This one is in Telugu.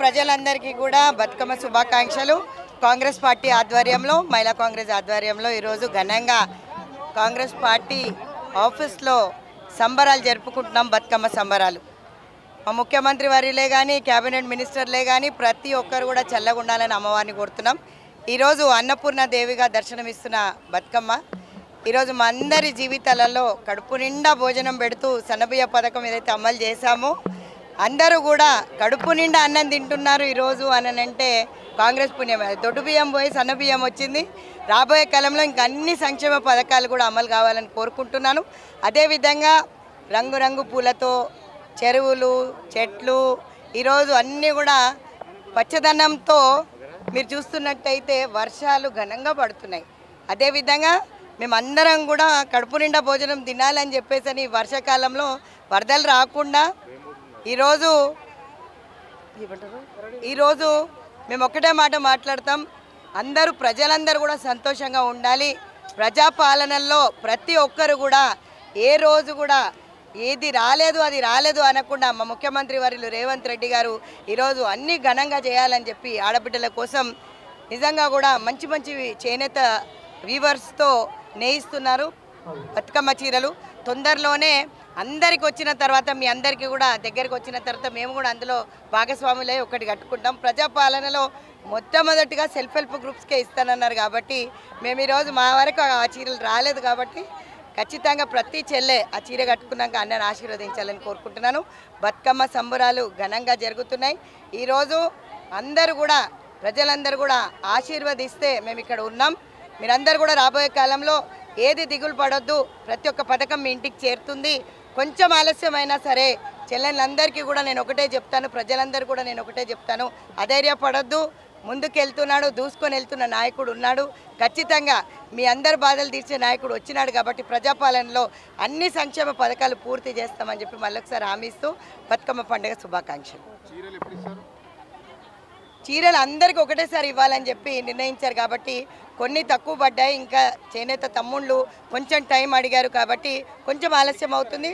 ప్రజలందరికీ కూడా బతుకమ్మ శుభాకాంక్షలు. కాంగ్రెస్ పార్టీ ఆధ్వర్యంలో, మహిళా కాంగ్రెస్ ఆధ్వర్యంలో ఈరోజు ఘనంగా కాంగ్రెస్ పార్టీ ఆఫీస్లో సంబరాలు జరుపుకుంటున్నాం. బతుకమ్మ సంబరాలు మా ముఖ్యమంత్రి వర్యులే కానీ, క్యాబినెట్ మినిస్టర్లే కానీ ప్రతి ఒక్కరు కూడా చల్లగా ఉండాలని అమ్మవారిని కోరుతున్నాం. ఈరోజు అన్నపూర్ణ దేవిగా దర్శనమిస్తున్న బతుకమ్మ ఈరోజు మా అందరి జీవితాలలో కడుపు నిండా భోజనం పెడుతూ సన్నబియ్య పథకం ఏదైతే అమలు చేశామో అందరూ కూడా కడుపు నిండా అన్నం తింటున్నారు ఈరోజు అంటే కాంగ్రెస్ పుణ్యం. దొడ్డు బియ్యం పోయి సన్న బియ్యం వచ్చింది. రాబోయే కాలంలో ఇంకా అన్ని సంక్షేమ పథకాలు కూడా అమలు కావాలని కోరుకుంటున్నాను. అదేవిధంగా రంగురంగు పూలతో చెరువులు, చెట్లు ఈరోజు అన్నీ కూడా పచ్చదనంతో మీరు చూస్తున్నట్టయితే వర్షాలు ఘనంగా పడుతున్నాయి. అదేవిధంగా మేమందరం కూడా కడుపు నిండా భోజనం తినాలని చెప్పేసి వర్షాకాలంలో వరదలు రాకుండా ఈరోజు మేము ఒక్కటే మాట మాట్లాడతాం. ప్రజలందరూ కూడా సంతోషంగా ఉండాలి. ప్రజాపాలనలో ప్రతి ఒక్కరు కూడా ఏ రోజు కూడా ఏది రాలేదు అది రాలేదు అనకుండా మా ముఖ్యమంత్రి వర్యులు రేవంత్ రెడ్డి గారు ఈరోజు అన్నీ ఘనంగా చేయాలని చెప్పి ఆడబిడ్డల కోసం నిజంగా కూడా మంచి మంచి చేనేత వీవర్స్తో నేయిస్తున్నారు బతుకమ్మ చీరలు. తొందరలోనే అందరికి వచ్చిన తర్వాత మీ అందరికీ కూడా దగ్గరికి వచ్చిన తర్వాత మేము కూడా అందులో భాగస్వాములై ఒకటి కట్టుకుంటాం. ప్రజాపాలనలో మొట్టమొదటిగా సెల్ఫ్ హెల్ప్ గ్రూప్స్కే ఇస్తానన్నారు కాబట్టి మేము ఈరోజు మా వరకు ఆ చీరలు రాలేదు కాబట్టి ఖచ్చితంగా ప్రతి చెల్లె ఆ చీర కట్టుకున్నాక అన్నను ఆశీర్వదించాలని కోరుకుంటున్నాను. బతుకమ్మ సంబరాలు ఘనంగా జరుగుతున్నాయి. ఈరోజు అందరూ కూడా ప్రజలందరూ కూడా ఆశీర్వదిస్తే మేము ఇక్కడ ఉన్నాం. మీరందరూ కూడా రాబోయే కాలంలో ఏది దిగులు పడొద్దు, ప్రతి ఒక్క పథకం మీ ఇంటికి చేరుతుంది. కొంచెం ఆలస్యమైనా సరే చెల్లెళ్ళందరికీ కూడా నేను ఒకటే చెప్తాను, ప్రజలందరూ కూడా నేను ఒకటే చెప్తాను, అధైర్యపడొద్దు. ముందుకెళ్తున్నాడు, దూసుకొని వెళ్తున్న నాయకుడు ఉన్నాడు. ఖచ్చితంగా మీ అందరి బాధలు తీర్చే నాయకుడు వచ్చినాడు కాబట్టి ప్రజాపాలనలో అన్ని సంక్షేమ పథకాలు పూర్తి చేస్తామని చెప్పి మళ్ళొకసారి హామీ ఇస్తూ బతుకమ్మ పండుగ శుభాకాంక్షలు. చీరలు అందరికీ ఒకటేసారి ఇవ్వాలని చెప్పి నిర్ణయించారు కాబట్టి కొన్ని తక్కువ పడ్డాయి. ఇంకా చేనేత తమ్ముళ్ళు కొంచెం టైం అడిగారు కాబట్టి కొంచెం ఆలస్యం అవుతుంది.